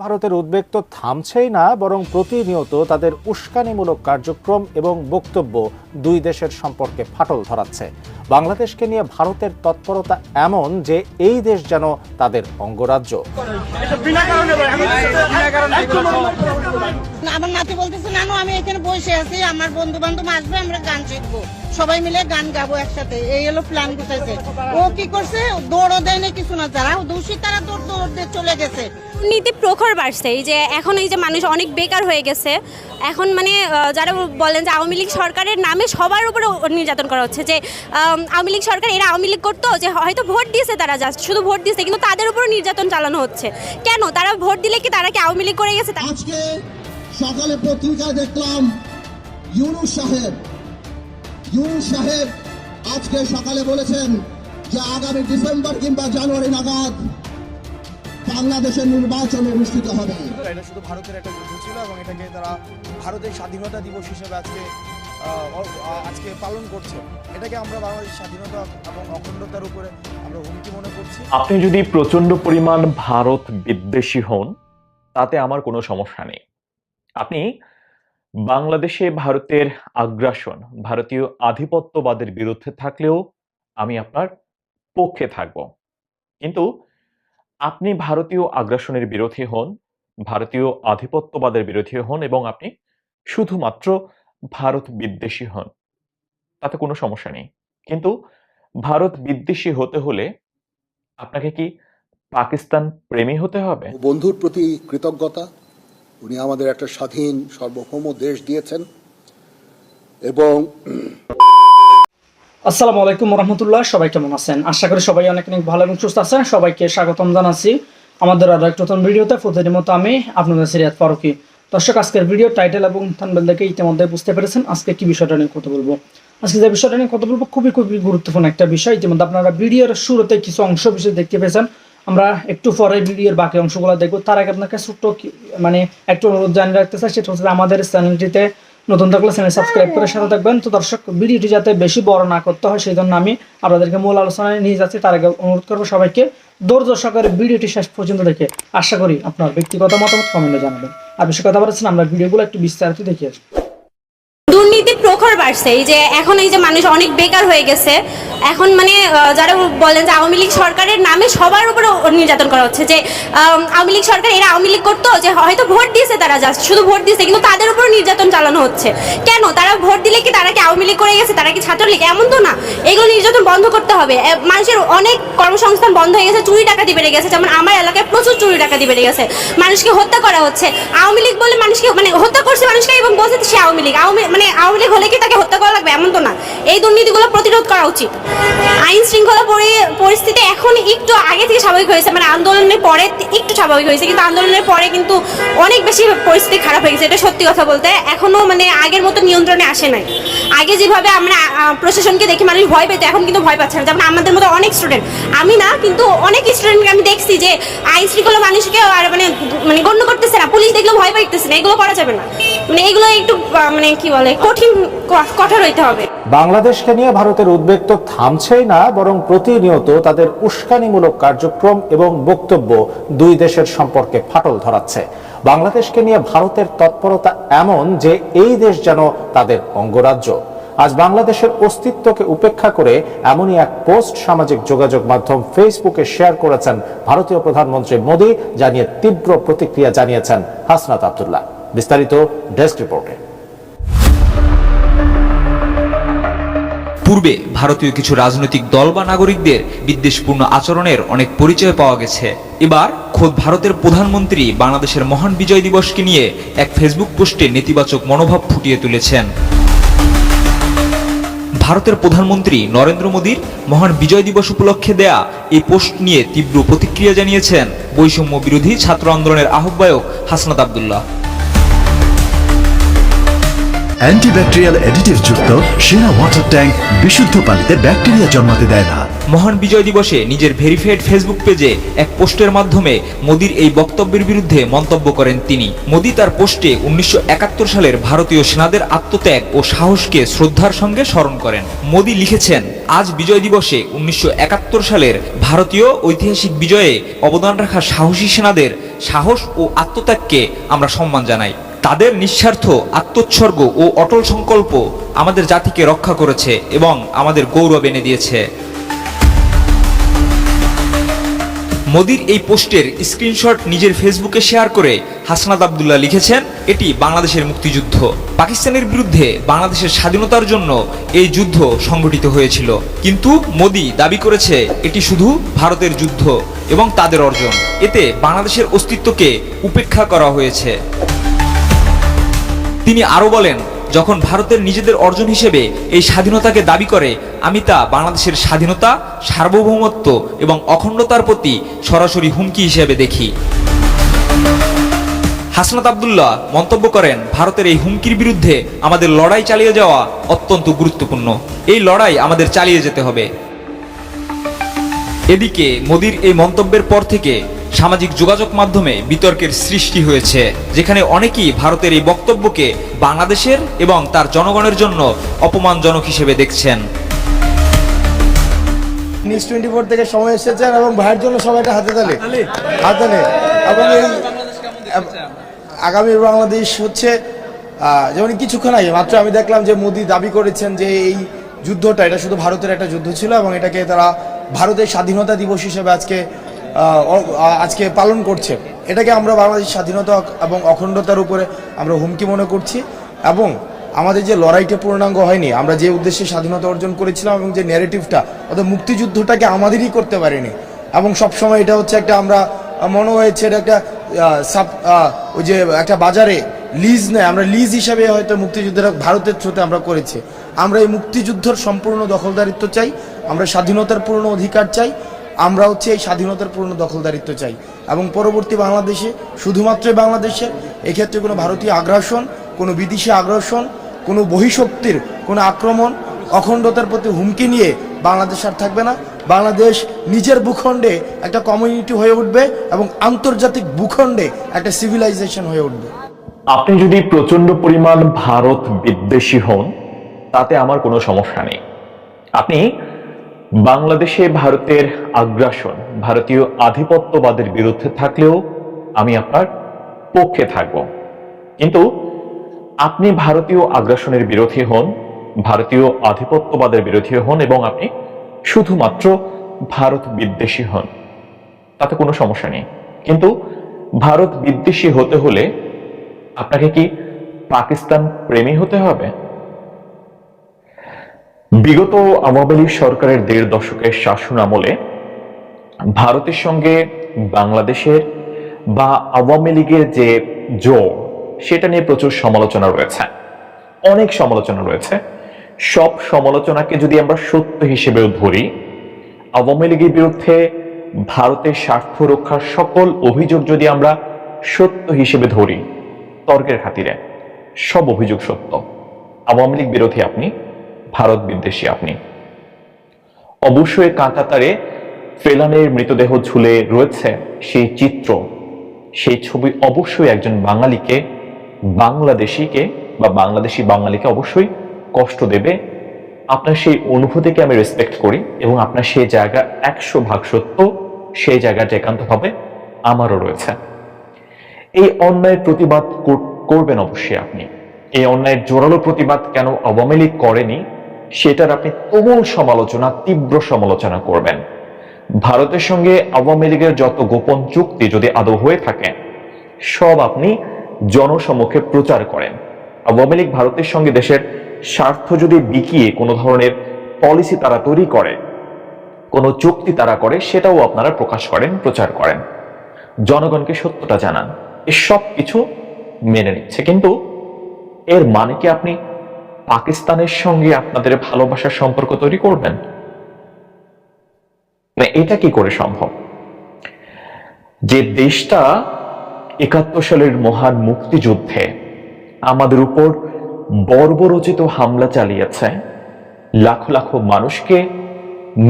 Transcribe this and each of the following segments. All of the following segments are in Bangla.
ভারতের উদ্বেগ তো থামছেই না, বরং প্রতিনিয়ত তাদের উস্কানিমূলক কার্যক্রম এবং বক্তব্য দুই দেশের সম্পর্কে ফাটল ধরাচ্ছে। বাংলাদেশকে নিয়ে ভারতের তৎপরতা এমন যে এই দেশ যেন তাদের অঙ্গরাজ্য। আমার নাতি বলতেছে নানু আমি এখানে বসে আছি, আমার বন্ধু বান্ধব আসবে, আমরা গান শিখবো, সবাই মিলে গান গাবো একসাথে, এই হলো প্ল্যান গুছাইছে। ও কি করছে, দৌড়ও দেয় না কিছু না, যারা দোষী তারা দৌড় দিয়ে চলে গেছে। নীতি প্রখর বাড়ছে, এই যে এখন এই যে মানুষ অনেক বেকার হয়ে গেছে, এখন মানে যারা বলেন যে আওয়ামী লীগ সরকারের নামে সবার উপরে নির্যাতন করা হচ্ছে, যে আওয়ামী লীগ সরকার এরা আওয়ামী লীগ করতো, যে হয়তো ভোট দিয়েছে, তারা জাস্ট শুধু ভোট দিয়েছে, কিন্তু তাদের উপর নির্যাতন চালানো হচ্ছে। কেন তারা ভোট দিলে কি তারা কি আওয়ামী লীগ করে গেছে? আজকে সকালে পত্রিকায় দেখলাম ইউনূস সাহেব আজকে সকালে বলেছেন যে আগামী ডিসেম্বর কিংবা জানুয়ারি নাগাদ বাংলাদেশের নির্বাচন অনুষ্ঠিত হবে। এটা শুধু ভারতের একটা যুদ্ধ ছিল এবং এটাকে তারা ভারতের স্বাধীনতা দিবস হিসেবে আজকে পালন করছে। এটাকে আমরা বাংলাদেশের স্বাধীনতা এবং অখণ্ডতার উপরে আমরা হুমকি মনে করছি। আপনি যদি প্রচন্ড পরিমাণ ভারত বিদ্বেষী হন তাতে আমার কোনো সমস্যা নেই। আপনি বাংলাদেশে ভারতের আগ্রাসন, ভারতীয় আধিপত্যবাদের বিরুদ্ধে থাকলেও আমি আপনার পক্ষে থাকব। কিন্তু আপনি ভারতীয় আগ্রাসনের বিরোধী হন, ভারতীয় আধিপত্যবাদের বিরোধী হন এবং আপনি শুধুমাত্র ভারত বিদ্বেষী হন, তাতে কোনো সমস্যা নেই। কিন্তু ভারত বিদ্বেষী হতে হলে আপনাকে কি পাকিস্তান প্রেমী হতে হবে? বন্ধুর প্রতি কৃতজ্ঞতা, উনি আমাদের একটা স্বাধীন সার্বভৌম দেশ দিয়েছেন। এবং আসসালামু আলাইকুম রহমতুল্লাহ, সবাই কেমন আছেন? আশা করি সবাই অনেক অনেক ভালো এবং সুস্থ আছেন। সবাইকে স্বাগতম জানাচ্ছি আমাদের আরো একটা নতুন ভিডিওতে। প্রতিদিনের মতো আমি আপনাদের সিরাত ফারুকী। দর্শক, আজকের ভিডিও টাইটেল এবং থাম্বনেল দেখে ইতিমধ্যে বুঝতে পেরেছেন আজকে কি বিষয়টা নিয়ে কথা বলবো। আজকে যে বিষয়টা নিয়ে কথা বলবো খুবই গুরুত্বপূর্ণ একটা বিষয়। ইতিমধ্যে আপনারা ভিডিওর শুরুতে কিছু অংশ বিষয় দেখতে পেয়েছেন, আমরা একটু পরে ভিডিওর বাকি অংশগুলো দেখবো। তার আগে আপনাকে ছোট্ট একটু অনুরোধ জানিয়ে রাখতে চাই, সেটা হচ্ছে আমাদের চ্যানেলটিতে নতুন থাকলে চ্যানেল সাবস্ক্রাইব করে সাথে থাকবেন। তো দর্শক, ভিডিওটি যাতে বেশি বড় না করতে হয় সেই জন্য আমি আপনাদেরকে মূল আলোচনায় নিয়ে যাচ্ছি। তার আগে অনুরোধ করবো সবাইকে ধৈর্য সহকারে ভিডিওটি শেষ পর্যন্ত দেখে আশা করি আপনার ব্যক্তিগত মতামত কমেন্টে জানাবেন। আর বেশি কথা বলছেন, আমরা ভিডিওগুলো একটু বিস্তারিত দেখে আসি। দুর্নীতি প্রখর বাড়ছে, এই যে এখন এই যে মানুষ অনেক বেকার হয়ে গেছে, এখন মানে যারা বলেন যে আওয়ামী লীগ সরকারের নামে সবার উপরে নির্যাতন করা হচ্ছে, যে আওয়ামী লীগ সরকার এরা আওয়ামী লীগ করতো, যে হয়তো ভোট দিয়েছে, তারা জাস্ট শুধু ভোট দিয়েছে, কিন্তু তাদের উপর নির্যাতন চালানো হচ্ছে। কেন তারা ভোট দিলে কি তারা কি আওয়ামী লীগ করে গেছে, তারা কি ছাত্রলীগ? এমন তো না। এগুলো নির্যাতন বন্ধ করতে হবে। মানুষের অনেক কর্মসংস্থান বন্ধ হয়ে গেছে, চুরি ডাকাতি বেড়ে গেছে। যেমন আমার এলাকায় প্রচুর চুরি ডাকাতি বেড়ে গেছে, মানুষকে হত্যা করা হচ্ছে। আওয়ামী লীগ বলে মানুষকে হত্যা করছে মানুষকে এবং বলছে সে আওয়ামী লীগ। আওয়ামী লীগ হলে কি তাকে হত্যা করা লাগবে? এমন তো না। এই দুর্নীতিগুলো প্রতিরোধ করা উচিত। আইন শৃঙ্খলা পরিস্থিতি এখন একটু আগে থেকে স্বাভাবিক হয়েছে, আন্দোলনের পরে একটু স্বাভাবিক হয়েছে, কিন্তু আন্দোলনের পরে কিন্তু অনেক বেশি পরিস্থিতি খারাপ হয়ে গেছে। এটা সত্যি কথা বলতে, এখনো আগের মতো নিয়ন্ত্রণে আসে নাই। আগে যেভাবে আমরা প্রশাসনকে দেখে মানুষ ভয় পেত, এখন কিন্তু ভয় পাচ্ছে না। যেমন আমাদের মতো অনেক স্টুডেন্ট, আমি না কিন্তু অনেক স্টুডেন্টকে আমি দেখছি যে আইন শৃঙ্খলা মানুষকে আর গণ্য করতেছে না, পুলিশ দেখলেও ভয় পাইতেছে না। এগুলো করা যাবে না। এগুলো একটু কি বলে কঠোর হইতে হবে। বাংলাদেশকে নিয়ে ভারতের উদ্বেগ তো থামছেই না, বরং প্রতিনিয়ত তাদের উস্কানিমূলক কার্যক্রম এবং বক্তব্য দুই দেশের সম্পর্কে ফাটল ধরাচ্ছে। বাংলাদেশকে নিয়ে ভারতের তৎপরতা এমন যে এই দেশ যেন তাদের অঙ্গরাজ্য। আজ বাংলাদেশের অস্তিত্বকে উপেক্ষা করে এমনই এক পোস্ট সামাজিক যোগাযোগ মাধ্যম ফেসবুকে শেয়ার করেছেন ভারতীয় প্রধানমন্ত্রী মোদী, জানিয়ে তীব্র প্রতিক্রিয়া জানিয়েছেন হাসনাত আব্দুল্লাহ। বিস্তারিত ডেস্ক রিপোর্টে। পূর্বে ভারতীয় কিছু রাজনৈতিক দল বা নাগরিকদের বিদ্বেষপূর্ণ আচরণের অনেক পরিচয় পাওয়া গেছে। এবার খোদ ভারতের প্রধানমন্ত্রী বাংলাদেশের মহান বিজয় দিবসকে নিয়ে এক ফেসবুক পোস্টে নেতিবাচক মনোভাব ফুটিয়ে তুলেছেন। ভারতের প্রধানমন্ত্রী নরেন্দ্র মোদীর মহান বিজয় দিবস উপলক্ষে দেয়া এই পোস্ট নিয়ে তীব্র প্রতিক্রিয়া জানিয়েছেন বৈষম্য বিরোধী ছাত্র আন্দোলনের আহ্বায়ক হাসনাত আব্দুল্লাহ। অ্যান্টিব্যাকটেরিয়াল অ্যাডিটিভ যুক্ত সেরা ওয়াটার ট্যাঙ্ক বিশুদ্ধ পানিতে ব্যাকটেরিয়া জন্মাতে দেয় না। মহান বিজয় দিবসে নিজের ভেরিফাইড ফেসবুক পেজে এক পোস্টের মাধ্যমে মোদীর এই বক্তব্যের বিরুদ্ধে মন্তব্য করেন তিনি। মোদী তার পোস্টে 1971 সালের ভারতীয় সেনাদের আত্মত্যাগ ও সাহসকে শ্রদ্ধার সঙ্গে স্মরণ করেন। মোদী লিখেছেন, আজ বিজয় দিবসে 1971 সালের ভারতীয় ঐতিহাসিক বিজয়ে অবদান রাখা সাহসী সেনাদের সাহস ও আত্মত্যাগকে আমরা সম্মান জানাই। তাদের নিঃস্বার্থ আত্মোৎসর্গ ও অটল সংকল্প আমাদের জাতিকে রক্ষা করেছে এবং আমাদের গৌরব এনে দিয়েছে। মোদির এই পোস্টের স্ক্রিনশট নিজের ফেসবুকে শেয়ার করে হাসনাত আব্দুল্লাহ লিখেছেন, এটি বাংলাদেশের মুক্তিযুদ্ধ। পাকিস্তানের বিরুদ্ধে বাংলাদেশের স্বাধীনতার জন্য এই যুদ্ধ সংগঠিত হয়েছিল, কিন্তু মোদি দাবি করেছে এটি শুধু ভারতের যুদ্ধ এবং তাদের অর্জন। এতে বাংলাদেশের অস্তিত্বকে উপেক্ষা করা হয়েছে। তিনি আরো বলেন, যখন ভারতের নিজেদের অর্জন হিসেবে এই স্বাধীনতাকে দাবি করে, আমি তা বাংলাদেশের স্বাধীনতা, সার্বভৌমত্ব এবং অখণ্ডতার প্রতি সরাসরি হুমকি হিসেবে দেখি। হাসনাত আব্দুল্লাহ মন্তব্য করেন, ভারতের এই হুমকির বিরুদ্ধে আমাদের লড়াই চালিয়ে যাওয়া অত্যন্ত গুরুত্বপূর্ণ। এই লড়াই আমাদের চালিয়ে যেতে হবে। এদিকে মোদির এই মন্তব্যের পর থেকে সামাজিক যোগাযোগ মাধ্যমে বিতর্কের সৃষ্টি হয়েছে, যেখানে অনেকেই ভারতের এই বক্তব্যকে বাংলাদেশের এবং তার জনগণের জন্য অপমানজনক হিসেবে দেখছেন। নিউজ 24 থেকে সময় এসেছেন এবং ভাইয়ের জন্য সবাইটা হাতে তালে এবং এই আগামী বাংলাদেশ হচ্ছে যেমন কিছুক্ষণ আগে মাত্র আমি দেখলাম যে মোদি দাবি করেছেন যে এই যুদ্ধটা এটা শুধু ভারতের একটা যুদ্ধ ছিল এবং এটাকে তারা ভারতের স্বাধীনতা দিবস হিসেবে আজকে পালন করছে। এটাকে আমরা বাংলাদেশের স্বাধীনতা এবং অখণ্ডতার উপরে আমরা হুমকি মনে করছি এবং আমাদের যে লড়াইটা পূর্ণাঙ্গ হয়নি, আমরা যে উদ্দেশ্যে স্বাধীনতা অর্জন করেছিলাম এবং যে ন্যারেটিভটা অর্থাৎ মুক্তিযুদ্ধটাকে আমাদেরই করতে পারিনি এবং সবসময় এটা হচ্ছে একটা আমরা মনে হয়েছে এটা একটা ওই যে একটা বাজারে লিজ নেয়, আমরা লিজ হিসাবে হয়তো মুক্তিযুদ্ধটা ভারতের থ্রুতে আমরা করেছি। আমরা এই মুক্তিযুদ্ধের সম্পূর্ণ দখলদারিত্ব চাই, আমরা স্বাধীনতার পূর্ণ অধিকার চাই, আমরা হচ্ছে এই স্বাধীনতার পূর্ণ দখলদারিত্ব চাই এবং পরবর্তী বাংলাদেশে শুধুমাত্রই বাংলাদেশে এক্ষেত্রে কোনো ভারতীয় আগ্রাসন, কোনো বিদেশি আগ্রাসন, কোনো বহিঃশক্তির কোনো আক্রমণ, অখণ্ডতার প্রতি হুমকি নিয়ে বাংলাদেশ আর থাকবে না। বাংলাদেশ নিজের ভূখণ্ডে একটা কমিউনিটি হয়ে উঠবে এবং আন্তর্জাতিক ভূখণ্ডে একটা সিভিলাইজেশন হয়ে উঠবে। আপনি যদি প্রচন্ড পরিমাণ ভারত বিদ্বেষী হন, তাতে আমার কোনো সমস্যা নেই। আপনি বাংলাদেশে ভারতের আগ্রাসন, ভারতীয় আধিপত্যবাদের বিরুদ্ধে থাকলেও আমি আপনার পক্ষে থাকব। কিন্তু আপনি ভারতীয় আগ্রাসনের বিরোধী হন, ভারতীয় আধিপত্যবাদের বিরোধী হন এবং আপনি শুধুমাত্র ভারত বিদ্বেষী হন, তাতে কোনো সমস্যা নেই। কিন্তু ভারত বিদ্বেষী হতে হলে আপনাকে কি পাকিস্তান প্রেমী হতে হবে? বিগত আওয়ামী লীগ সরকারের 1.5 দশকের শাসন আমলে ভারতের সঙ্গে বাংলাদেশের বা আওয়ামী লীগের যে জোর, সেটা নিয়ে প্রচুর সমালোচনা রয়েছে, অনেক সমালোচনা রয়েছে। সব সমালোচনাকে যদি আমরা সত্য হিসেবেও ধরি, আওয়ামী লীগের বিরুদ্ধে ভারতের স্বার্থ রক্ষার সকল অভিযোগ যদি আমরা সত্য হিসেবে ধরি, তর্কের খাতিরে সব অভিযোগ সত্য। আওয়ামী লীগ বিরোধী আপনি, ভারত বিদ্বেষী আপনি। অবশ্যই কাঁটাতারে ফেলানের মৃতদেহ ঝুলে রয়েছে সেই চিত্র, সেই ছবি অবশ্যই একজন বাঙালিকে, বাংলাদেশিকে বা বাংলাদেশি বাঙালিকে অবশ্যই কষ্ট দেবে। আপনার সেই অনুভূতিকে আমি রেসপেক্ট করি এবং আপনার সেই জায়গা 100% সত্য, সেই জায়গাটা একান্তভাবে আমারও রয়েছে। এই অন্যায়ের প্রতিবাদ করবেন অবশ্যই আপনি। এই অন্যায়ের জোরালো প্রতিবাদ কেন আওয়ামী লীগ করেনি সেটার আপনি তুমুল সমালোচনা, তীব্র সমালোচনা করবেন। ভারতের সঙ্গে আওয়ামী লীগের যত গোপন চুক্তি যদি আদৌ হয়ে থাকে, সব আপনি জনসমক্ষে প্রচার করেন। আওয়ামী লীগ ভারতের সঙ্গে দেশের স্বার্থ যদি বিকিয়ে কোনো ধরনের পলিসি তারা তৈরি করে, কোনো চুক্তি তারা করে, সেটাও আপনারা প্রকাশ করেন, প্রচার করেন, জনগণকে সত্যটা জানান। এসব কিছু মেনে নিচ্ছে, কিন্তু এর মানে কি আপনি পাকিস্তানের সঙ্গে আপনাদের ভালোবাসার সম্পর্ক তৈরি করবেন? এটা কি করে সম্ভব? যে দেশটা 71 সালের মহান মুক্তিযুদ্ধে আমাদের উপর বর্বরচিত হামলা চালিয়েছে, লাখো লাখো মানুষকে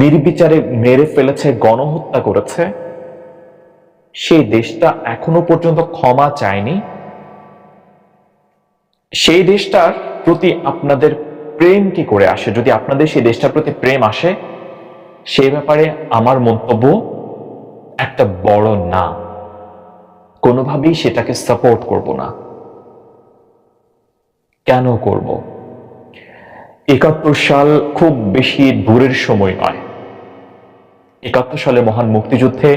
নির্বিচারে মেরে ফেলেছে, গণহত্যা করেছে, সেই দেশটা এখনো পর্যন্ত ক্ষমা চায়নি। সেই দেশটার প্রতি আপনাদের প্রেম কি করে আসে? যদি আপনাদের সেই দেশটার প্রতি প্রেম আসে, সেই ব্যাপারে আমার মন্তব্য একটা বড় না। কোনোভাবেই সেটাকে সাপোর্ট করব না। কেন করব? 71 সাল খুব বেশি দূরের সময় নয়। 71 সালে মহান মুক্তিযুদ্ধে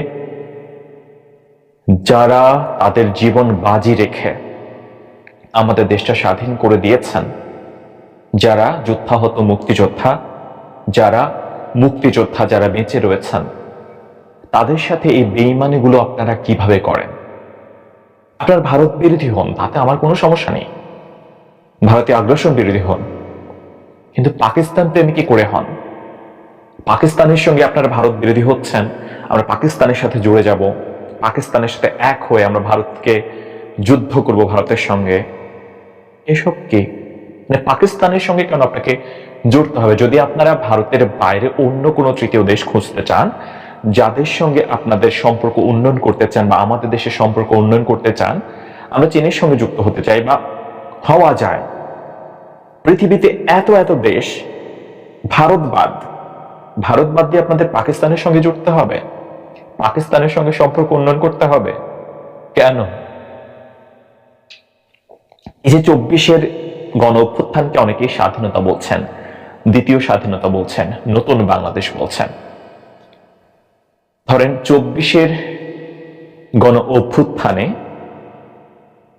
যারা তাদের জীবন বাজি রেখে আমাদের দেশটা স্বাধীন করে দিয়েছেন, যারা যুদ্ধাহত মুক্তিযোদ্ধা, যারা মুক্তিযোদ্ধা যারা বেঁচে রয়েছেন, তাদের সাথে এই বেইমানিগুলো আপনারা কিভাবে করেন? আপনার ভারত বিরোধী হন, তাতে আমার কোনো সমস্যা নেই। ভারতীয় আগ্রাসন বিরোধী হন, কিন্তু পাকিস্তান প্রেমী কি করে হন? পাকিস্তানের সঙ্গে আপনারা ভারত বিরোধী হচ্ছেন, আমরা পাকিস্তানের সাথে জুড়ে যাব, পাকিস্তানের সাথে এক হয়ে আমরা ভারতকে যুদ্ধ করব ভারতের সঙ্গে। এসব কি? মানে পাকিস্তানের সঙ্গে কেন আপনাকে জড়তে হবে? যদি আপনারা ভারতের বাইরে অন্য কোনো তৃতীয় দেশ খুঁজতে চান, যাদের সঙ্গে আপনাদের সম্পর্ক উন্নয়ন করতে চান বা আমাদের দেশের সম্পর্ক উন্নয়ন করতে চান, আমরা চীনের সঙ্গে যুক্ত হতে চাই বা হওয়া যায়। পৃথিবীতে এত এত দেশ, ভারত বাদ দিয়ে আপনাদের পাকিস্তানের সঙ্গে জুড়তে হবে, পাকিস্তানের সঙ্গে সম্পর্ক উন্নয়ন করতে হবে কেন? এই যে 24-এর গণ অভ্যুত্থানকে অনেকেই স্বাধীনতা বলছেন, দ্বিতীয় স্বাধীনতা বলছেন, নতুন বাংলাদেশ বলছেন। ধরেন 24-এর গণ অভ্যুত্থানে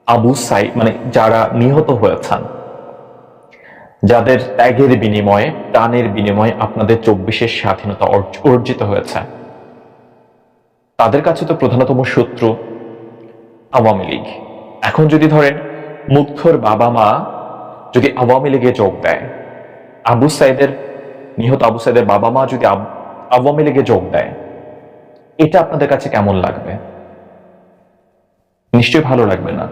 আবু সাইদ মানে যারা নিহত হয়েছেন, যাদের ত্যাগের বিনিময়ে, প্রাণের বিনিময়ে আপনাদের 24-এর স্বাধীনতা অর্জিত হয়েছে, তাদের কাছে তো প্রধানতম শত্রু আওয়ামী লীগ। এখন যদি ধরেন মুগ্ধর বাবা মা যদি আওয়ামী লীগে যোগ দেয়, নিহত আবু সাইদের বাবা মা যদি আওয়ামী লীগে যোগ দেয়, এটা আপনাদের কাছে কেমন লাগবে? নিশ্চয়ই ভালো লাগবে না,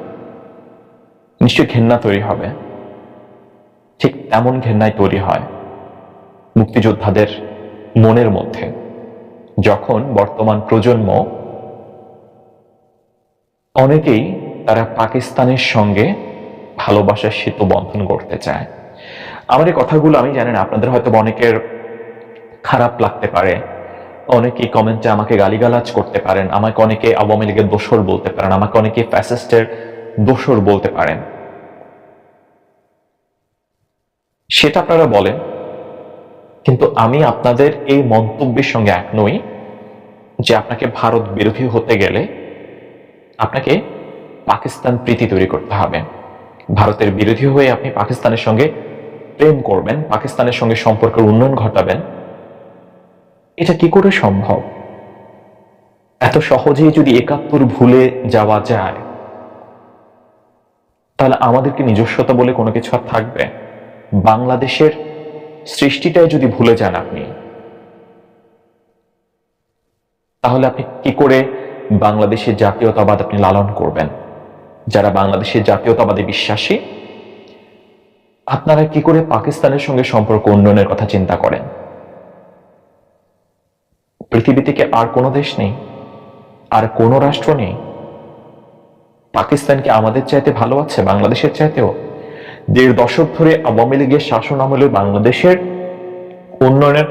নিশ্চয়ই ঘেন্না তৈরি হবে। ঠিক তেমন ঘেন্নায় তৈরি হয় মুক্তিযোদ্ধাদের মনের মধ্যে, যখন বর্তমান প্রজন্ম অনেকেই তারা পাকিস্তানের সঙ্গে ভালোবাসার সেতু বন্ধন করতে চায়। আমার এই কথাগুলো আমি জানি না, আপনাদের হয়তো অনেকের খারাপ লাগতে পারে, অনেকেই কমেন্টে আমাকে গালিগালাজ করতে পারেন, আমাকে অনেকে আওয়ামী লীগের দোসর বলতে পারেন, আমাকে অনেকে ফ্যাসিস্টের দোসর বলতে পারেন। সেটা আপনারা বলেন, কিন্তু আমি আপনাদের এই মন্তব্যের সঙ্গে এক নই যে আপনাকে ভারত বিরোধী হতে গেলে আপনাকে পাকিস্তান প্রীতি তৈরি করতে হবে। ভারতের বিরোধী হয়ে আপনি পাকিস্তানের সঙ্গে প্রেম করবেন, পাকিস্তানের সঙ্গে সম্পর্কের উন্নয়ন ঘটাবেন, এটা কি করে সম্ভব? এত সহজেই যদি 71 ভুলে যাওয়া যায়, তাহলে আমাদের কি নিজস্বতা বলে কোনো কিছু আর থাকবে? বাংলাদেশের সৃষ্টিটাই যদি ভুলে যান আপনি, তাহলে আপনি কি করে বাংলাদেশের জাতীয়তাবাদ আপনি লালন করবেন? যারা বাংলাদেশের জাতীয়তাবাদে বিশ্বাসী, আপনারা কি করে পাকিস্তানের সঙ্গে সম্পর্ক উন্নয়নের কথা চিন্তা করেন? পৃথিবীতে কি আর কোনো দেশ নেই, আর কোনো রাষ্ট্র নেই? পাকিস্তান কি আমাদের চাইতে ভালো আছে বাংলাদেশের চাইতেও? 1.5 দশক ধরে আওয়ামী লীগের শাসন আমলে বাংলাদেশের উন্নয়নের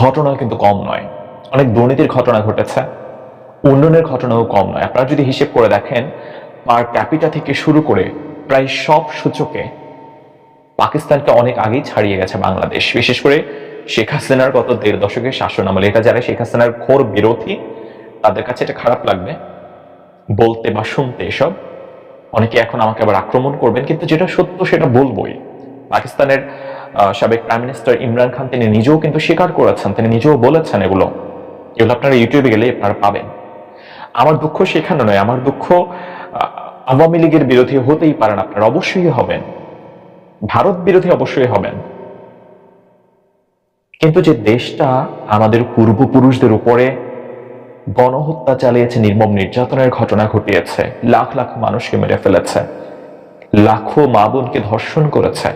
ঘটনা কিন্তু কম নয়, অনেক দুর্নীতির ঘটনা ঘটেছে, উন্নয়নের ঘটনাও কম নয়। আপনারা যদি হিসেব করে দেখেন, পার ক্যাপিটা থেকে শুরু করে প্রায় সব সূচকে পাকিস্তানকে অনেক আগেই ছাড়িয়ে গেছে বাংলাদেশ। বিশেষ করে শেখ হাসিনার গত 1.5 দশকের শাসন আমলে, এটা যারা শেখ হাসিনার ঘোর বিরোধী তাদের কাছে এটা খারাপ লাগবে বলতে বা শুনতে। এসব অনেকে এখন আমাকে আবার আক্রমণ করবেন, কিন্তু যেটা সত্য সেটা বলবোই। পাকিস্তানের সাবেক প্রাইম মিনিস্টার ইমরান খান তিনি নিজেও কিন্তু স্বীকার করেছেন, তিনি নিজেও বলেছেন এগুলো আপনারা ইউটিউবে গেলে আপনারা পাবেন। আমার দুঃখ সেখানে নয়, আমার দুঃখ আওয়ামী লীগের বিরোধী হতেই পারেন, আপনারা অবশ্যই হবেন, ভারত বিরোধী অবশ্যই হবেন, কিন্তু যে দেশটা আমাদের পূর্বপুরুষদের উপরে গণহত্যা চালিয়েছে, নির্মম নির্যাতনের ঘটনা ঘটিয়েছে, লাখ লাখ মানুষকে মেরে ফেলেছে, লাখো মা বোনকে ধর্ষণ করেছে,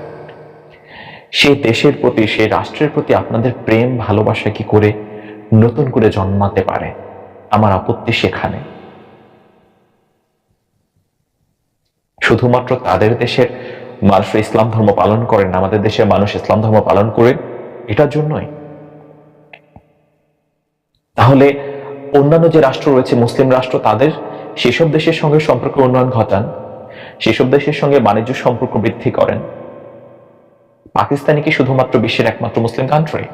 সেই দেশের প্রতি, সেই রাষ্ট্রের প্রতি আপনাদের প্রেম ভালোবাসা কি করে নতুন করে জন্মাতে পারে? আমার আপত্তি সেখানে। শুধুমাত্র তাদের দেশের মানুষ ইসলাম ধর্ম পালন করেন, আমাদের দেশের মানুষ ইসলাম ধর্ম পালন করেন, এটার জন্যই। তাহলে অন্যান্য যে রাষ্ট্র রয়েছে, মুসলিম রাষ্ট্র, তাদের সেসব দেশের সঙ্গে সম্পর্ক উন্নয়ন ঘটান, সেসব দেশের সঙ্গে বাণিজ্য সম্পর্ক বৃদ্ধি করেন। পাকিস্তানি কি শুধুমাত্র বিশ্বের একমাত্র মুসলিম কান্ট্রি?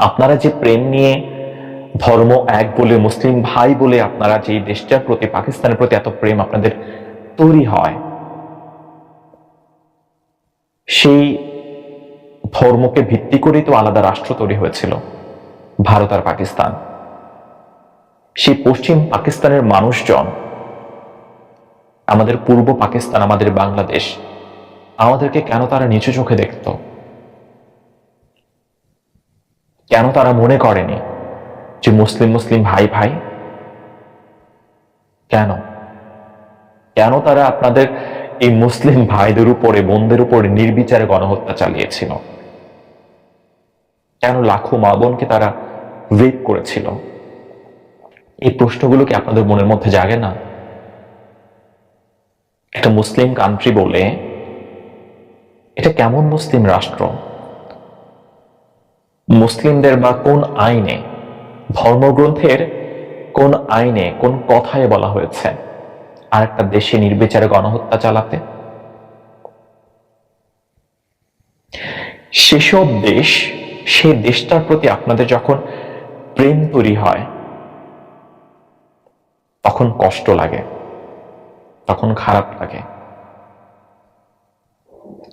আপনারা যে প্রেম নিয়ে ধর্ম এক বলে, মুসলিম ভাই বলে আপনারা যে দেশটার প্রতি, পাকিস্তানের প্রতি এত প্রেম আপনাদের তৈরি হয়, সেই ধর্মকে ভিত্তি করেই তো আলাদা রাষ্ট্র তৈরি হয়েছিল, ভারত আর পাকিস্তান। সেই পশ্চিম পাকিস্তানের মানুষজন, আমাদের পূর্ব পাকিস্তান, আমাদের বাংলাদেশ, আমাদেরকে কেন তারা নিচু চোখে দেখত? কেন তারা মনে করেনি যে মুসলিম মুসলিম ভাই ভাই? কেন কেন তারা আপনাদের এই মুসলিম ভাইদের উপরে, বোনদের উপরে নির্বিচারে গণহত্যা চালিয়েছিল? কেন লাখো মা বোনকে তারা রেপ করেছিল? এই প্রশ্নগুলো কি আপনাদের মনের মধ্যে জাগে না? একটা মুসলিম কান্ট্রি বলে এটা কেমন মুসলিম রাষ্ট্র? মুসলিমদের বা কোন আইনে, ধর্মগ্রন্থের কোন আইনে, কোন কথায় বলা হয়েছে আর একটা দেশে নির্বিচারে গণহত্যা চালাতে? সেসব দেশ, সেই দেশটার প্রতি আপনাদের যখন প্রেম তৈরি হয় তখন কষ্ট লাগে, তখন খারাপ লাগে।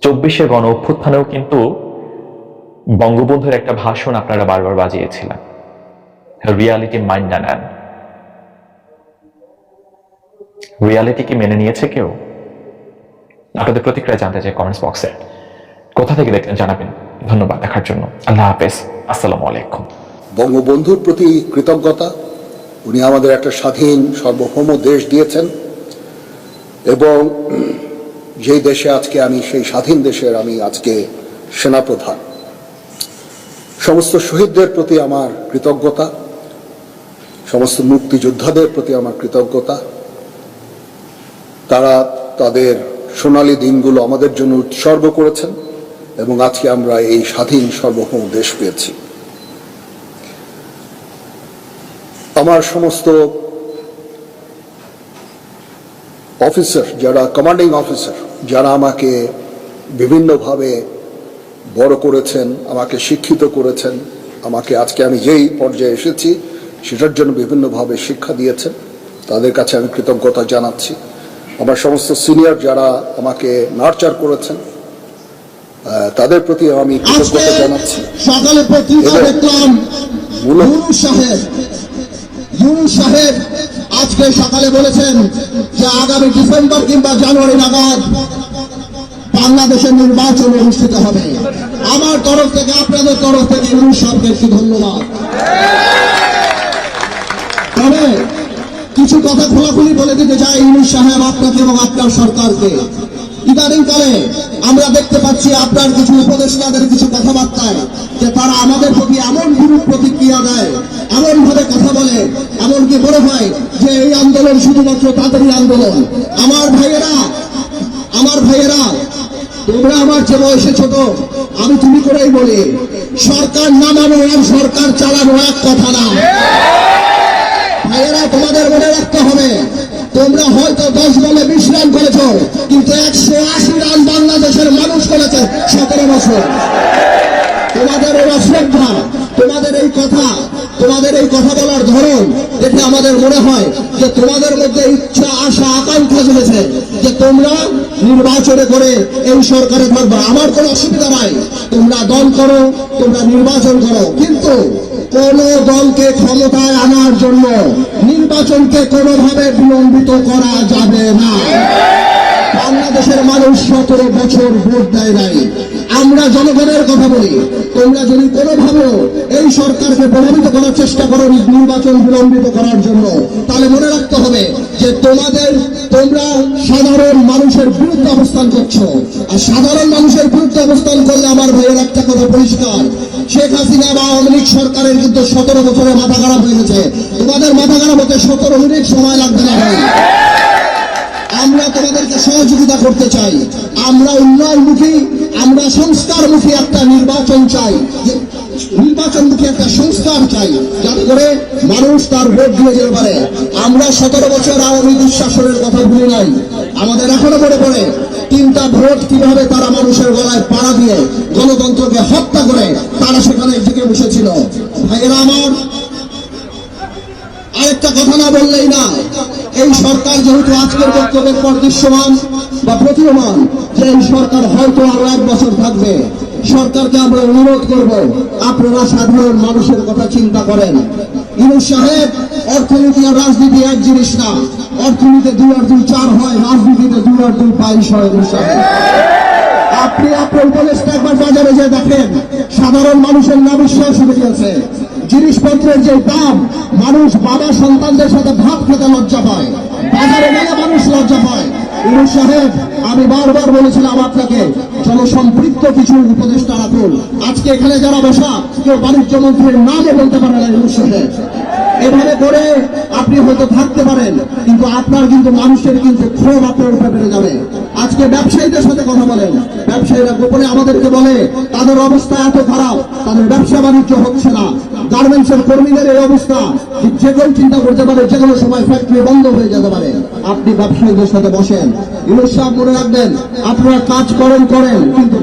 24শে গণ অভ্যুত্থানেও কিন্তু বঙ্গবন্ধুর একটা ভাষণ আপনারা বারবার বাজিয়েছিলেন, রিয়ালিটি মাইন্ড না নেন। রিয়ালিটি কি মেনে নিয়েছে কেউ? আপনাদের প্রতিক্রিয়া জানতে চাই কমেন্টস বক্সে। কোথা থেকে দেখলেন জানাবেন। ধন্যবাদ দেখার জন্য। আল্লাহ হাফেজ। আসসালামু আলাইকুম। বঙ্গবন্ধুর প্রতি কৃতজ্ঞতা। উনি আমাদের একটা স্বাধীন সার্বভৌম দেশ দিয়েছেন, এবং যেই দেশে আজকে আমি, সেই স্বাধীন দেশের আমি আজকে সেনাপ্রধান। সমস্ত শহীদদের প্রতি আমার কৃতজ্ঞতা, সমস্ত মুক্তিযোদ্ধাদের প্রতি আমার কৃতজ্ঞতা। তারা তাদের সোনালী দিনগুলো আমাদের জন্য উৎসর্গ করেছেন, এবং আজকে আমরা এই স্বাধীন সার্বভৌম দেশ পেয়েছি। আমার সমস্ত অফিসার, যারা কমান্ডিং অফিসার, যারা আমাকে বিভিন্নভাবে বড় করেছেন, আমাকে শিক্ষিত করেছেন, আমাকে আজকে আমি যেই পর্যায়ে এসেছি সেটার জন্য বিভিন্নভাবে শিক্ষা দিয়েছেন, তাদের কাছে আমি কৃতজ্ঞতা জানাচ্ছি। আমার সমস্ত সিনিয়র যারা আমাকে নার্চার করেছেন, তাদের প্রতি আমি কৃতজ্ঞতা জানাচ্ছি। সকালে পত্রিকা দেখলাম ইউনূস সাহেব আজকে সকালে বলেছেন যে আগামী ডিসেম্বর কিংবা জানুয়ারি নাগাদ বাংলাদেশের নির্বাচন অনুষ্ঠিত হবে। আমার তরফ থেকে, আপনাদের তরফ থেকে ইউনূস সাহেবকে একটি ধন্যবাদ। তবে কিছু কথা খোলাখুলি বলে দিতে চাই ইউনূস সাহেব আপনাকে এবং আপনার সরকারকে। ইদানিংকালে আমরা দেখতে পাচ্ছি আপনার কিছু উপদেষ্টাদের কিছু কথাবার্তায় যে তারা আমাদের প্রতি এমন বিরূপ প্রতিক্রিয়া দেয়, এমন ভাবে কথা বলে, এমনকি মনে হয় যে এই আন্দোলন শুধুমাত্র তাদেরই আন্দোলন। আমার ভাইয়েরা, তোমরা আমার যে বয়সে ছোট, আমি তুমি করেই বলি, সরকার নামানো আর সরকার চালানো এক কথা না। ভাইয়েরা, তোমাদের মনে রাখতে হবে, তোমরা হয়তো 10 বলে 20 রান করেছ, কিন্তু 180 রান বাংলাদেশের মানুষ করেছে 17 বছর। তোমাদের এই অশ্রদ্ধা, তোমাদের এই কথা বলার ধরন দেখে আমাদের মনে হয় যে তোমাদের মধ্যে ইচ্ছা, আশা, আকাঙ্ক্ষা চলেছে যে তোমরা নির্বাচনে করে এই সরকারে থাকবে। আমার কোনো অসুবিধা নাই, তোমরা দল করো, তোমরা নির্বাচন করো, কিন্তু কোন দলকে ক্ষমতায় আনার জন্য নির্বাচনকে কোনোভাবে বিলম্বিত করা যাবে না। বাংলাদেশের মানুষ 17 বছর ভোট দেয় নাই। আমরা জনগণের কথা বলি, তোমরা যদি কোনোভাবেও এই সরকারকে প্রভাবিত করার চেষ্টা করো নির্বাচন বিলম্বিত করার জন্য, তাহলে মনে রাখতে হবে যে তোমরা সাধারণ মানুষের বিরুদ্ধে অবস্থান করছো। আর সাধারণ মানুষের বিরুদ্ধে অবস্থান করলে আমার ভাইয়ের একটা কথা পরিষ্কার, শেখ হাসিনা বা আওয়ামী লীগ সরকারের কিন্তু 17 বছরে মাথা খারাপ হয়ে গেছে। তোমাদের মাথা খারাপ হতে 17 মিনিট সময় লাগবে না ভাই। আমরা তোমাদেরকে সহযোগিতা করতে চাই। আমরা উন্নয়নমুখী, আমরা সংস্কারমুখী একটা নির্বাচন চাই। নির্বাচনমুখী একটা সংস্কার চাই, যাতে করে মানুষ তার ভোট দিয়ে যেতে পারে। আমরা 17 বছর আওয়ামী দুঃশাসনের কথা ভুলি নাই। আমাদের এখনো মনে পড়ে 3টা ভোট কিভাবে তারা মানুষের গলায় পাড়া দিয়ে গণতন্ত্রকে হত্যা করে তারা সেখানে ঢুকে বসেছিল। ভাইয়েরা আমার, আরেকটা কথা না বললেই না, এই সরকার যেহেতু আজকের বক্তব্যের পর দৃশ্যমান বা প্রতীয়মান যে এই সরকার হয়তো আরো 1 বছর থাকবে, সরকারকে আমরা অনুরোধ করব, আপনারা সাধারণ মানুষের কথা চিন্তা করেন। ইউনূস সাহেব, অর্থনীতি আর রাজনীতি এক জিনিস না। অর্থনীতিতে 2 আর 2 4 হয়, রাজনীতিতে 2 আর 2 22 হয়। ইউনূস সাহেব, আপনি আপনার উপদেশটা একবার বাজারে যে দেখেন, সাধারণ মানুষের না বিশ্বাস হয়ে গেছে। জিনিসপত্রের যে দাম, মানুষ বাবা সন্তানদের সাথে ভাত খেতে লজ্জা পায়, বাজারে গেলে মানুষ লজ্জা পায়। ইউনূস সাহেব, আমি বারবার বলেছিলাম আপনাকে জনসম্পৃক্ত কিছু উপদেষ্টা রাখুন। আজকে এখানে যারা বসা, কেউ বাণিজ্য মন্ত্রীর নামও বলতে পারে না। ইউনূস সাহেব, এভাবে করে আপনি হয়তো থাকতে পারেন, কিন্তু আপনার কিন্তু মানুষের কিন্তু ক্ষোভ আপনার উপরে বেড়ে যাবে। আজকে ব্যবসায়ীদের সাথে কথা বলেন, ব্যবসায়ীরা গোপনে আমাদেরকে বলে তাদের অবস্থা এত খারাপ, তাদের ব্যবসা বাণিজ্য হচ্ছে না। গার্মেন্টসের কর্মীদের এই অবস্থা, যে কেউ চিন্তা করতে পারে যে কোনো সময় ফ্যাক্টরি বন্ধ হয়ে যেতে পারে। আপনি ব্যবসায়ীদের সাথে বসেন। ইউনূস সাহেব, মনে রাখবেন, আপনারা কাজ করেন, কিন্তু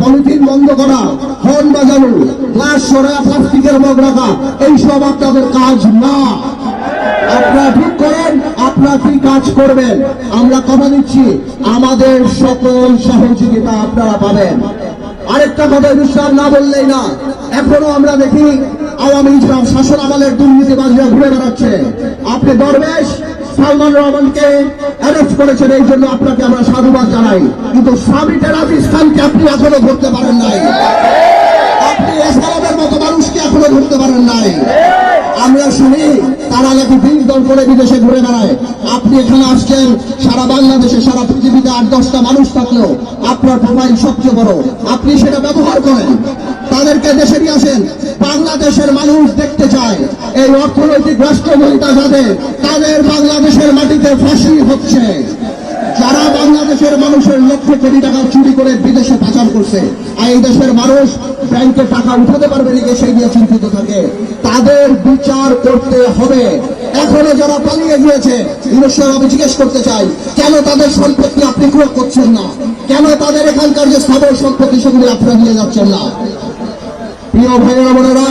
পলিথিন বন্ধ করা, হর্ন বাজানো, গ্লাস সরা, প্লাস্টিকের মগ রাখা, এইসব আপনাদের কাজ না। আপনারা ঠিক করেন আপনারা কি কাজ করবেন। আমরা কথা দিচ্ছি, আমাদের সকল সহযোগিতা আপনারা পাবেন। আরেকটা কথা ইউনূস সাহেব না বললেই না, এখনো আমরা দেখি আওয়ামী শাসন আমলের দুর্নীতিবাজরা ঘুরে বেড়াচ্ছে। আপনি দরবেশ সালমান রহমানকে অ্যারেস্ট করেছেন, এই জন্য আপনাকে আমরা সাধুবাদ জানাই, কিন্তু সাবিটের আজিজ খানকে আপনি এখনো ধরতে পারেন নাই। আপনি এসালামের মতো মানুষকে এখনো ধরতে পারেন নাই। আমরা শুনি তারা নাকি 20 দল করে বিদেশে ঘুরে বেড়ায়। আপনি এখানে আসছেন, সারা বাংলাদেশে সারা পৃথিবীতে 8-10টা মানুষ থাকলেও আপনার প্রোফাইল সবচেয়ে বড়। আপনি সেটা ব্যবহার করেন, তাদেরকে দেশে নিয়ে আসেন। বাংলাদেশের মানুষ দেখতে চায় এই অর্থনৈতিক রাষ্ট্রমহিতা যাদের, তাদের বাংলাদেশের মাটিতে ফাঁসি হচ্ছে। যারা বাংলাদেশের মানুষের লক্ষ কোটি টাকা চুরি করে বিদেশে পাচার করছে, আর এই দেশের মানুষ ব্যাংকে টাকা উঠাতে পারবে নাকি সেই নিয়ে চিন্তিত থাকে, তাদের বিচার করতে হবে। এখনো যারা পালিয়ে গিয়েছে, ইউনূস সাহেব, আমি জিজ্ঞেস করতে চাই, কেন তাদের সম্পত্তি আপনি ক্রয় করছেন না? কেন তাদের এখানকার যে স্থাবর সম্পত্তি সেগুলি আপনারা নিয়ে যাচ্ছেন না? প্রিয় ভাইয়েরা বোনেরা,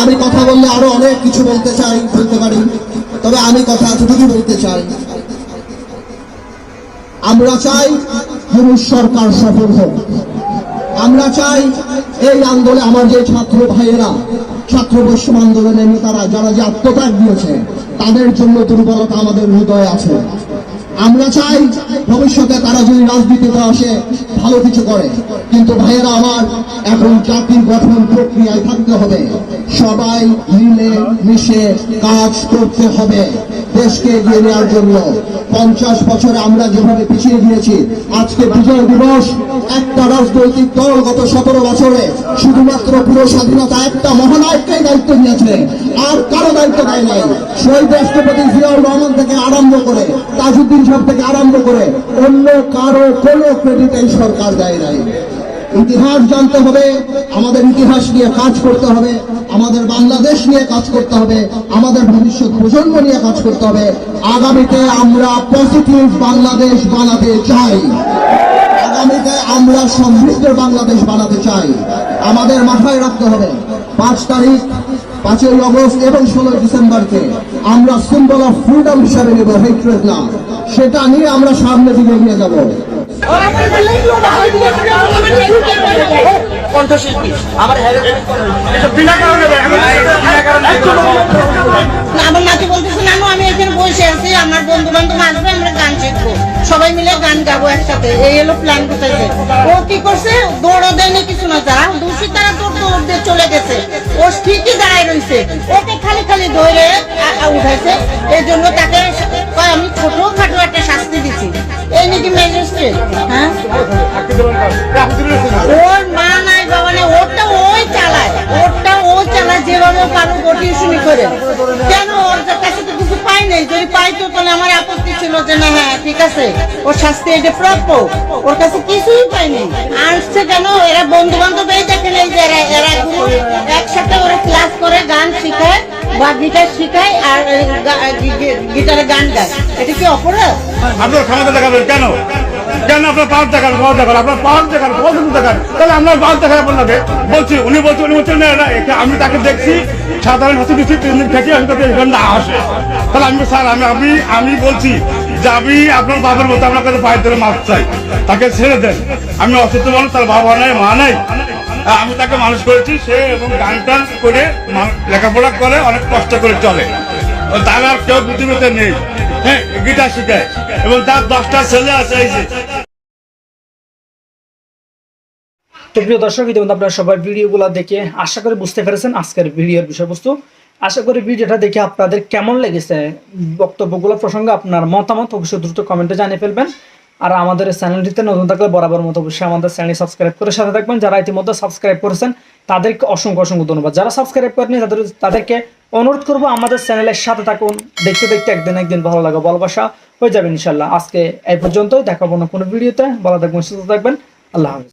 আমি কথা বললে আরো অনেক কিছু বলতে পারি, তবে আমি কথা এতটুকু বলতে চাই, আমরা চাই ইউনূস সরকার সফল হোক। আমরা চাই এই আন্দোলনে আমার যে ছাত্র ভাইয়েরা, ছাত্র বৈষম্য আন্দোলনের নেতারা যারা যে আত্মত্যাগ দিয়েছে, তাদের জন্য দুর্বলতা আমাদের হৃদয়ে আছে। আমরা চাই ভবিষ্যতে তারা যদি রাজনীতিতে আসে ভালো কিছু করে, কিন্তু ভাইয়েরা আমার, এখন জাতির গঠন প্রক্রিয়ায় থাকতে হবে। সবাই মিলে মিশে কাজ করতে হবে দেশকে এগিয়ে নেওয়ার জন্য। 50 বছরে আমরা যেভাবে পিছিয়ে গিয়েছি, আজকে বিজয় দিবস, একটা রাজনৈতিক দল গত 17 বছরে শুধুমাত্র পুরো স্বাধীনতা একটা মহানায়ককেই দায়িত্ব দিয়েছে, আর কারো দায়িত্ব দেয় নাই। শহীদ রাষ্ট্রপতি জিয়াউর রহমান থেকে আরম্ভ করে, তাজউদ্দিন সাহেব থেকে আরম্ভ করে, অন্য কারো কোনো ক্রেডিট এই সরকার দেয় নাই। ইতিহাস জানতে হবে, আমাদের ইতিহাস নিয়ে কাজ করতে হবে, আমাদের বাংলাদেশ নিয়ে কাজ করতে হবে, আমাদের ভবিষ্যৎ প্রজন্ম নিয়ে কাজ করতে হবে। আগামীতে আমরা পজিটিভ বাংলাদেশ বানাতে চাই, আগামীতে আমরা সমৃদ্ধ বাংলাদেশ বানাতে চাই। আমাদের মাথায় রাখতে হবে 5 তারিখ, 5ই আগস্ট এবং 16 ডিসেম্বরকে আমরা সিম্বল অফ ফ্রিডম হিসাবে নেব, হেট্রেড না। সেটা নিয়ে আমরা সামনে দিকে এগিয়ে যাব। আমার নাতি বলতেছে, নানু আমি এখানে বসে আছি, আমার বন্ধু বান্ধব আসবে, আমরা গান শিখবো, সবাই মিলে গান গাবো একসাথে, এই হলো প্ল্যান করতেছে। ও কি করছে, দৌড়ও দেয়নি কিছু না, যারা দোষী তারা দৌড় দিয়ে চলে গেছে, ও ঠিকই দাঁড়ায় রয়েছে, ওকে খালি ধরে উঠাইছে। এই জন্য তাকে আমি ছোটখাটো একটা শাস্তি দিচ্ছি। এই নাকি ম্যাজিস্ট্রেট, হ্যাঁ, ওর মা নাই বাবা নাই, ওরটা ও চালায় যেভাবে পারো টিউশনি করে। কেন ওর কাছে তো কিছু পাই নাই, যদি পাইতো তাহলে আমার আপত্তি ছিল যে না, হ্যাঁ ঠিক কাছে, ওর শাস্তি এটা প্রাপ্য, ওর কাছে কিছুই পাইনি। আসছে কেন? এরা বন্ধু বান্ধব এই দেখেন, এই যে এরা একসাথে ওরা ক্লাস করে, গান শিখায় বা গিটার শিখায় আর গিটারে গান গায়। এটা কি অপরাধ? আপনার ক্ষমতা দেখাবেন কেন? কেন আপনার পাওয়ার দেখান, আপনার পাওয়ার দেখান, পছন্দ দেখান, তাহলে আপনার পাওয়ার দেখান আপনাকে বলছি। উনি বলছেন না, আমি তাকে দেখছি সাধারণ হাসপাতাল 3 দিন থেকে এখানে আসে। তাহলে আমি স্যার আমি বলছি যে আমি আপনার বাবার মতো আপনার কাছে পায়ের ধরে মাছ চাই, তাকে ছেড়ে দেন। আমি অসুস্থ মানুষ, তার বাবা নাই, মা নাই, আমি তাকে মানুষ করেছি। সে এবং গান টান করে লেখাপড়া করে, অনেক কষ্ট করে চলে। তার আর কেউ পৃথিবীতে নেই, হ্যাঁ, গিটার শিখায় এবং তার 10টা ছেলে আছে। এই যে তো প্রিয় দর্শক, ইতিমধ্যে আপনারা সবাই ভিডিওগুলো দেখে আশা করি বুঝতে পেরেছেন আজকের ভিডিওর বিষয়বস্তু। আশা করি ভিডিওটা দেখে আপনাদের কেমন লেগেছে, বক্তব্যগুলো প্রসঙ্গে আপনার মতামত অবশ্যই দ্রুত কমেন্টে জানিয়ে ফেলবেন। আর আমাদের চ্যানেলটিতে নতুন থাকলে বরাবর মতো অবশ্যই আমাদের চ্যানেল সাবস্ক্রাইব করে সাথে থাকবেন। যারা ইতিমধ্যে সাবস্ক্রাইব করেছেন তাদেরকে অসংখ্য অসংখ্য ধন্যবাদ। যারা সাবস্ক্রাইব করেনি তাদেরকে অনুরোধ করবো আমাদের চ্যানেলের সাথে থাকুন। দেখতে দেখতে একদিন ভালো লাগে, ভালোবাসা হয়ে যাবে ইনশাল্লাহ। আজকে এই পর্যন্তই, দেখাবো না কোনো ভিডিওতে। ভালো থাকবেন, সুস্থ থাকবেন, আল্লাহ হাফেজ।